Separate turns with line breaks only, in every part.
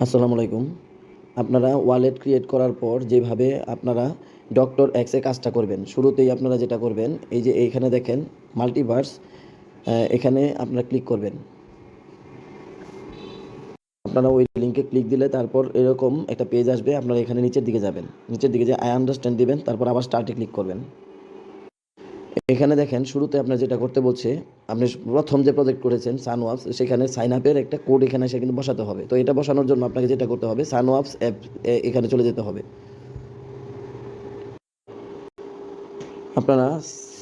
আসসালামু আলাইকুম। আপনারা ওয়ালেট ক্রিয়েট করার পর যেভাবে আপনারা ডক্টর এক্সে কাজটা করবেন, শুরুতেই আপনারা যেটা করবেন, এই যে এইখানে দেখেন মাল্টিভার্স, এখানে আপনারা ক্লিক করবেন। আপনারা ওই লিঙ্কে ক্লিক দিলে তারপর এরকম একটা পেজ আসবে। আপনারা এখানে নিচের দিকে যাবেন, নিচের দিকে যে আই আন্ডারস্ট্যান্ড দিবেন, তারপর আবার স্টার্টে ক্লিক করবেন। এখানে দেখেন শুরুতে আপনার যেটা করতে বলছে, আপনি প্রথম যে প্রজেক্ট করেছেন সানওয়াপস, সেখানে সাইন আপের একটা কোড এখানে এসে কিন্তু বসাতে হবে। তো এটা বসানোর জন্য আপনাকে যেটা করতে হবে, সানওয়াপস অ্যাপ এখানে চলে যেতে হবে। আপনারা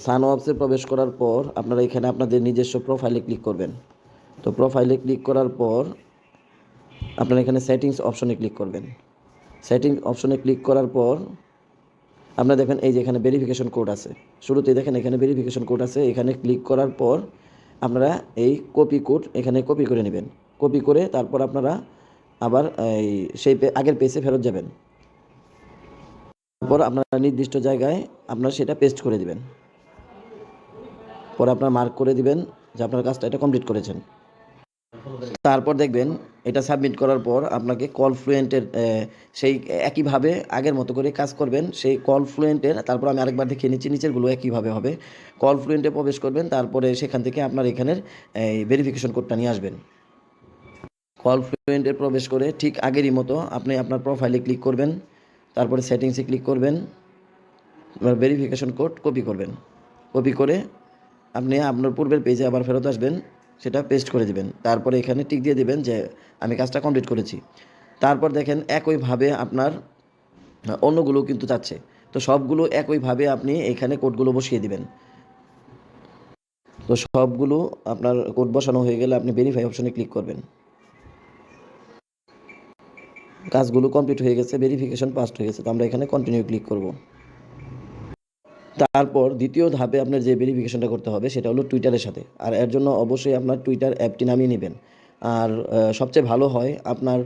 সানওয়াপসে প্রবেশ করার পর আপনারা এখানে আপনাদের নিজস্ব প্রোফাইলে ক্লিক করবেন। তো প্রোফাইলে ক্লিক করার পর আপনারা এখানে সেটিংস অপশনে ক্লিক করবেন। সেটিংস অপশনে ক্লিক করার পর আপনারা দেখেন এই যে এখানে ভেরিফিকেশন কোড আছে। শুরুতেই দেখেন এখানে ভেরিফিকেশন কোড আছে। এখানে ক্লিক করার পর আপনারা এই কপি কোড এখানে কপি করে নেবেন। কপি করে তারপর আপনারা আবার এই সেই আগের পেজে ফেরত যাবেন। তারপর আপনারা নির্দিষ্ট জায়গায় আপনারা সেটা পেস্ট করে দিবেন। পরে আপনার মার্ক করে দিবেন যে আপনার কাজটা এটা কমপ্লিট করেছেন। তারপর দেখবেন এটা সাবমিট করার পর আপনাকে কল ফ্লুয়েন্টের সেই একইভাবে আগের মতো করে কাজ করবেন। সেই কল ফ্লুয়েন্টের তারপর আমি আরেকবার দেখিয়ে নিচ্ছি, নিচেরগুলো একইভাবে হবে। কল ফ্লুয়েন্টে প্রবেশ করবেন, তারপরে সেখান থেকে আপনার এখানের এই ভেরিফিকেশন কোডটা নিয়ে আসবেন। কল ফ্লুয়েন্টে প্রবেশ করে ঠিক আগেরই মতো আপনি আপনার প্রোফাইলে ক্লিক করবেন, তারপরে সেটিংসে ক্লিক করবেন, ভেরিফিকেশন কোড কপি করবেন। কপি করে আপনি আপনার পূর্বের পেজে আবার ফেরত আসবেন, সেটা পেস্ট করে দিবেন। তারপরে এখানে টিক দিয়ে দিবেন যে আমি কাজটা কমপ্লিট করেছি। তারপর দেখেন একইভাবে আপনার অন্যগুলো কিন্তু যাচ্ছে। তো সবগুলো একইভাবে আপনি এখানে কোডগুলো বসিয়ে দিবেন। তো সবগুলো আপনার কোড বসানো হয়ে গেলে আপনি ভেরিফাই অপশনে ক্লিক করবেন। কাজগুলো কমপ্লিট হয়ে গেছে, ভেরিফিকেশন পাসড হয়ে গেছে। তো আমরা এখানে কন্টিনিউ ক্লিক করব। তারপর দ্বিতীয় ধাপে আপনার যে ভেরিফিকেশনটা করতে হবে সেটা হলো টুইটারের সাথে। আর এর জন্য অবশ্যই আপনার টুইটার অ্যাপটি নামিয়ে নেবেন। আর সবচেয়ে ভালো হয় আপনার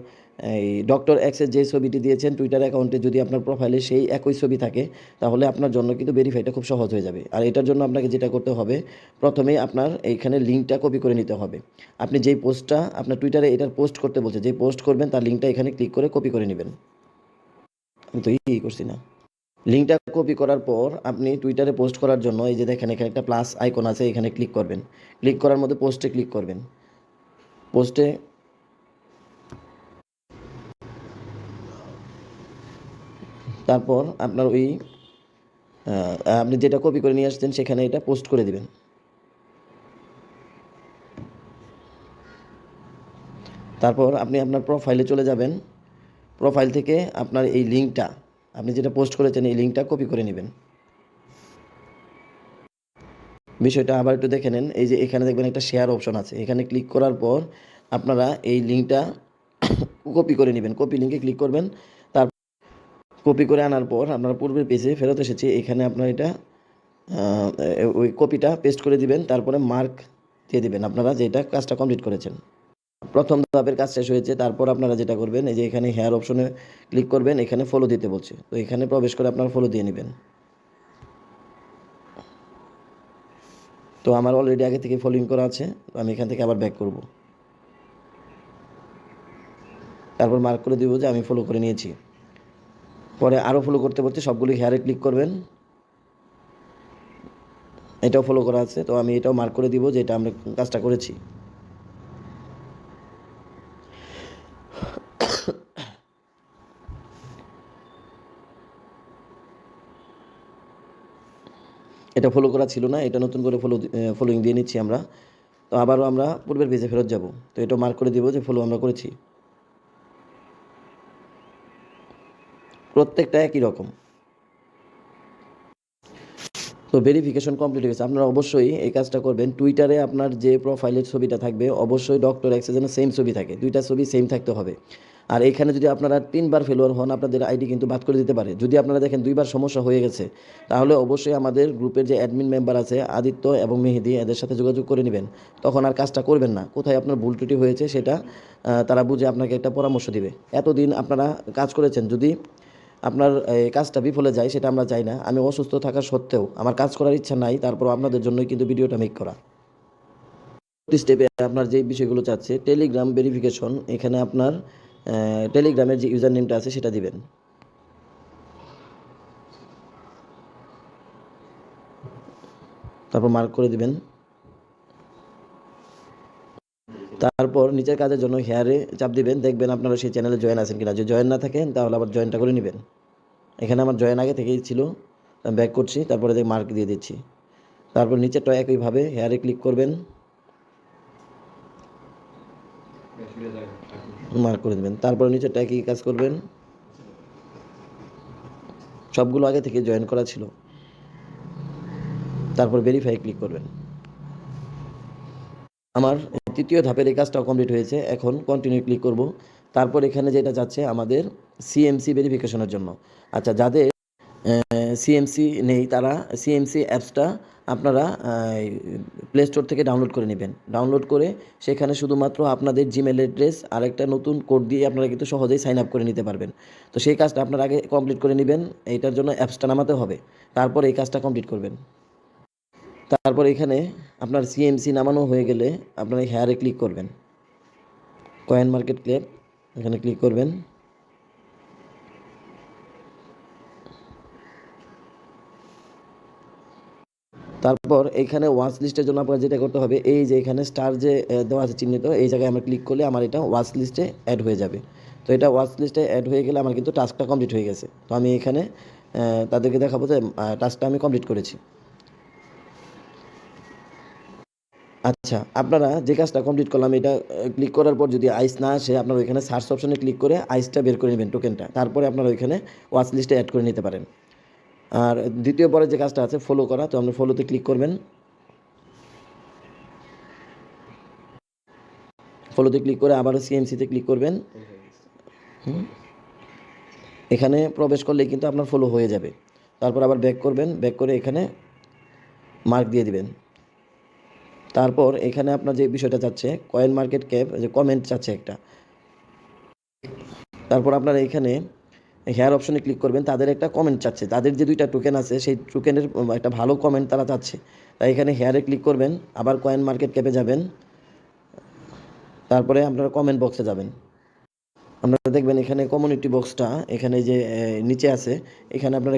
এই ডক্টর এক্সের যে ছবিটি দিয়েছেন টুইটার অ্যাকাউন্টে, যদি আপনার প্রোফাইলে সেই একই ছবি থাকে তাহলে আপনার জন্য কিন্তু ভেরিফাইটা খুব সহজ হয়ে যাবে। আর এটার জন্য আপনাকে যেটা করতে হবে, প্রথমেই আপনার এইখানে লিঙ্কটা কপি করে নিতে হবে। আপনি যেই পোস্টটা আপনার টুইটারে এটার পোস্ট করতে বলছে, যেই পোস্ট করবেন তার লিঙ্কটা এখানে ক্লিক করে কপি করে নেবেন। আমি তো করছি না। লিঙ্কটা কপি করার পর আপনি টুইটারে পোস্ট করার জন্য এই যে দেখেন এখানে একটা প্লাস আইকন আছে, এখানে ক্লিক করবেন। ক্লিক করার মধ্যে পোস্টে ক্লিক করবেন। পোস্টে তারপর আপনার ওই আপনি যেটা কপি করে নিয়ে আসছেন সেখানে এটা পোস্ট করে দিবেন। তারপর আপনি আপনার প্রোফাইলে চলে যাবেন। প্রোফাইল থেকে আপনার এই লিঙ্কটা, আপনি যেটা পোস্ট করেছেন এই লিঙ্কটা কপি করে নেবেন। বিষয়টা আবার একটু দেখে নেন। এই যে এখানে দেখবেন একটা শেয়ার অপশন আছে, এখানে ক্লিক করার পর আপনারা এই লিঙ্কটা কপি করে নেবেন। কপি লিঙ্কে ক্লিক করবেন। তার কপি করে আনার পর আপনারা পূর্বের পেজে ফেরত এসেছে, এখানে আপনার এটা ওই কপিটা পেস্ট করে দিবেন। তারপরে মার্ক দিয়ে দিবেন আপনারা যেটা কাজটা কমপ্লিট করেছেন। প্রথম ধাপের কাজ শেষ হয়েছে। তারপর আপনারা যেটা করবেন, এই যে এখানে হেয়ার অপশনে ক্লিক করবেন, এখানে ফলো দিতে বলছে, তো এখানে প্রবেশ করে আপনারা ফলো দিয়ে নেবেন। তো আমার অলরেডি আগে থেকে ফলোইং করা আছে, তো আমি এখান থেকে আবার ব্যাক করব। তারপর মার্ক করে দিব যে আমি ফলো করে নিয়েছি। পরে আরও ফলো করতে বলছে, সবগুলি হেয়ারে ক্লিক করবেন। এটাও ফলো করা আছে, তো আমি এটাও মার্ক করে দিব যে এটা আমরা কাজটা করেছি। এটা ফলো করা ছিল না, এটা নতুন করে ফলোইং দিয়ে নিচ্ছি আমরা। তো আবারও আমরা পূর্বের পেজে ফেরত যাব। তো এটাও মার্ক করে দিব যে ফলো আমরা করেছি। প্রত্যেকটা একই রকম। তো ভেরিফিকেশন কমপ্লিট হয়ে গেছে। আপনারা অবশ্যই এই কাজটা করবেন। টুইটারে আপনার যে প্রোফাইলের ছবিটা থাকবে অবশ্যই ডক্টর এক্সের যেন সেম ছবি থাকে, দুইটা ছবি সেম থাকতে হবে। আর এইখানে যদি আপনারা 3বার ফেলোয়ার হন, আপনাদের আইডি কিন্তু বাদ করে দিতে পারে। যদি আপনারা দেখেন 2বার সমস্যা হয়ে গেছে, তাহলে অবশ্যই আমাদের গ্রুপের যে অ্যাডমিন মেম্বার আছে আদিত্য এবং মেহেদি, এদের সাথে যোগাযোগ করে নেবেন। তখন আর কাজটা করবেন না। কোথায় আপনার ভুল ত্রুটি হয়েছে সেটা তারা বুঝে আপনাকে একটা পরামর্শ দিবে। এতদিন আপনারা কাজ করেছেন, যদি আপনার এই কাজটা বিফলে যায় সেটা আমরা চাই না। আমি অসুস্থ থাকা সত্ত্বেও আমার কাজ করার ইচ্ছা নাই, তারপরও আপনাদের জন্যই কিন্তু ভিডিওটা মেক করা। প্রতি স্টেপে আপনার যে বিষয়গুলো চাচ্ছে, টেলিগ্রাম ভেরিফিকেশন, এখানে আপনার টেলিগ্রামের যে ইউজার নেমটা আছে সেটা দিবেন। তারপর মার্ক করে দিবেন। তারপর নিচের কাজের জন্য হেয়ারে চাপ দিবেন, দেখবেন আপনারা সেই চ্যানেলে জয়েন আছেন কিনা। যদি জয়েন না থাকেন তাহলে আবার জয়েনটা করে নেবেন। এখানে আমার জয়েন আগে থেকেই ছিল, আমি ব্যাক করছি, তারপরে মার্ক দিয়ে দিচ্ছি। তারপর নিচেরটা একইভাবে হেয়ারে ক্লিক করবেন, মার্ক করে দেবেন। তারপর নিচেরটা একই কাজ করবেন, সবগুলো আগে থেকে জয়েন করা ছিল। তারপর ভেরিফাই ক্লিক করবেন। আমার তৃতীয় ধাপের এই কাজটাও কমপ্লিট হয়েছে। এখন কন্টিনিউ ক্লিক করব। তারপর এখানে যেটা যাচ্ছে আমাদের সিএমসি ভেরিফিকেশনের জন্য। আচ্ছা, যাদের সিএমসি নেই তারা সিএমসি অ্যাপসটা আপনারা প্লে স্টোর থেকে ডাউনলোড করে নেবেন। ডাউনলোড করে সেখানে শুধুমাত্র আপনাদের জিমেল অ্যাড্রেস আর একটা নতুন কোড দিয়ে আপনারা কিন্তু সহজেই সাইন আপ করে নিতে পারবেন। তো সেই কাজটা আপনারা আগে কমপ্লিট করে নেবেন। এইটার জন্য অ্যাপসটা নামাতে হবে, তারপর এই কাজটা কমপ্লিট করবেন। তারপর এখানে আপনার সিএমসি নামানো হয়ে গেলে আপনারা হেয়ারে ক্লিক করবেন, কয়েন মার্কেট ক্লেম এখানে ক্লিক করবেন। তারপর এইখানে ওয়াচ লিস্টের জন্য আপনার যেটা করতে হবে, এই যে এখানে স্টার যে দেওয়া আছে চিহ্নিত, এই জায়গায় আমরা ক্লিক করলে আমার এটা ওয়াচ লিস্টে অ্যাড হয়ে যাবে। তো এটা ওয়াচ লিস্টে অ্যাড হয়ে গেলে আমার কিন্তু টাস্কটা কমপ্লিট হয়ে গেছে। তো আমি এখানে তাদেরকে দেখাবো যে টাস্কটা আমি কমপ্লিট করেছি। আচ্ছা, আপনারা যে কাজটা কমপ্লিট করলাম এটা ক্লিক করার পর যদি আইস না আসে, আপনারা ওইখানে সার্চ অপশনে ক্লিক করে আইসটা বের করে নেবেন, টোকেনটা। তারপরে আপনারা ওইখানে ওয়াচ লিস্টে অ্যাড করে নিতে পারেন। আর দ্বিতীয় পরে যে কাজটা আছে ফলো করা, তো আপনি ফলোতে ক্লিক করবেন। ফলোতে ক্লিক করে আবারও সিএমসিতে ক্লিক করবেন। এখানে প্রবেশ করলেই কিন্তু আপনার ফলো হয়ে যাবে। তারপর আবার ব্যাক করবেন, ব্যাক করে এখানে মার্ক দিয়ে দিবেন। তারপর এখানে আপনার যে বিষয়টা চাচ্ছে কয়েন মার্কেট ক্যাপ, যে কমেন্ট চাচ্ছে একটা, তারপর আপনারা এখানে হেয়ার অপশনে ক্লিক করবেন। তাদের একটা কমেন্ট চাচ্ছে, তাদের যে 2টা টোকেন আছে সেই টোকেনের একটা ভালো কমেন্ট তারা চাচ্ছে। তাই এখানে হেয়ারে ক্লিক করবেন, আবার কয়েন মার্কেট ক্যাপে যাবেন, তারপরে আপনারা কমেন্ট বক্সে যাবেন। আপনারা দেখবেন এখানে কমিউনিটি বক্সটা এখানে যে নিচে আছে, এখানে আপনারা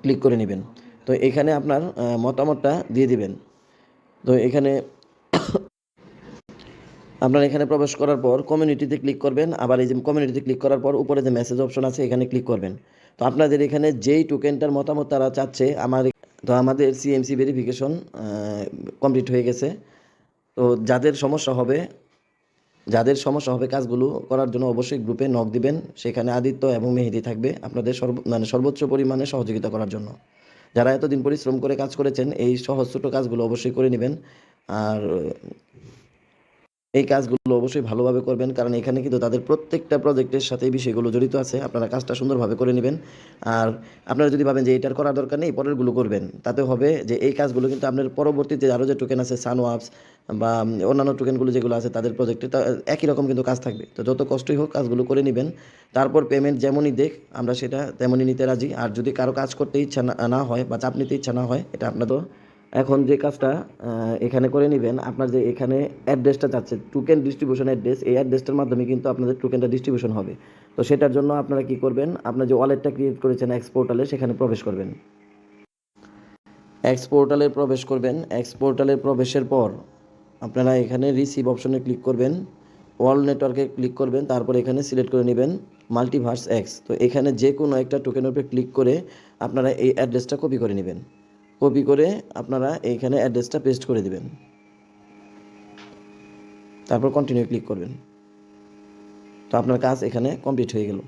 ক্লিক করে নেবেন। তো এখানে আপনার মতামতটা দিয়ে দিবেন। তো এখানে আপনারা এখানে প্রবেশ করার পর কমিউনিটিতে ক্লিক করবেন। আবার এই যে কমিউনিটিতে ক্লিক করার পর উপরে যে মেসেজ অপশন আছে এখানে ক্লিক করবেন। তো আপনাদের এখানে যেই টোকেনটার মতামত তারা চাচ্ছে, আমাদের সিএমসি ভেরিফিকেশন কমপ্লিট হয়ে গেছে। তো যাদের সমস্যা হবে কাজগুলো করার জন্য অবশ্যই গ্রুপে নক দিবেন। সেখানে আদিত্য এবং মেহেদি থাকবে আপনাদের সর্বোচ্চ পরিমাণে সহযোগিতা করার জন্য। যারা এতদিন পরিশ্রম করে কাজ করেছেন, এই সহজ ছোট কাজগুলো অবশ্যই করে নেবেন। আর এই কাজগুলো অবশ্যই ভালোভাবে করবেন, কারণ এখানে কিন্তু তাদের প্রত্যেকটা প্রজেক্টের সাথে এই বিষয়গুলো জড়িত আছে। আপনারা কাজটা সুন্দরভাবে করে নেবেন। আর আপনারা যদি ভাবেন যে এটার করার দরকার নেই, পরেরগুলো করবেন, তাতে হবে যে এই কাজগুলো কিন্তু আপনার পরবর্তীতে আরও যে টোকেন আছে সানওয়াপস বা অন্যান্য টোকেনগুলো যেগুলো আছে তাদের প্রজেক্টে, তা একই রকম কিন্তু কাজ থাকবে। তো যত কষ্টই হোক কাজগুলো করে নেবেন। তারপর পেমেন্ট যেমনই দেখ আমরা সেটা তেমনই নিতে রাজি। আর যদি কারো কাজ করতে ইচ্ছা না হয় বা চাপ নিতে ইচ্ছা না হয়, এটা আপনাদের এখন যে কাজটা এখানে করে নেবেন, আপনার যে এখানে অ্যাড্রেসটা চাচ্ছে টোকেন ডিস্ট্রিবিউশন অ্যাড্রেস, এই অ্যাড্রেসটার মাধ্যমে কিন্তু আপনাদের টোকেনটা ডিস্ট্রিবিউশন হবে। তো সেটার জন্য আপনারা কি করবেন, আপনার যে ওয়ালেটটা ক্রিয়েট করেছেন এক্স পোর্টালে, সেখানে প্রবেশ করবেন। এক্স পোর্টালে প্রবেশ করবেন। এক্স পোর্টালে প্রবেশের পর আপনারা এখানে রিসিভ অপশনে ক্লিক করবেন, ওয়াল নেটওয়ার্কে ক্লিক করবেন, তারপর এখানে সিলেক্ট করে নেবেন মাল্টিভার্স এক্স। তো এখানে যে কোনো একটা টোকেনের উপরে ক্লিক করে আপনারা এই অ্যাড্রেসটা কপি করে নেবেন। কপি করে আপনারা এইখানে অ্যাড্রেসটা পেস্ট করে দিবেন, তারপর কন্টিনিউ ক্লিক করবেন। তো আপনার কাজ এখানে কমপ্লিট হয়ে গেল।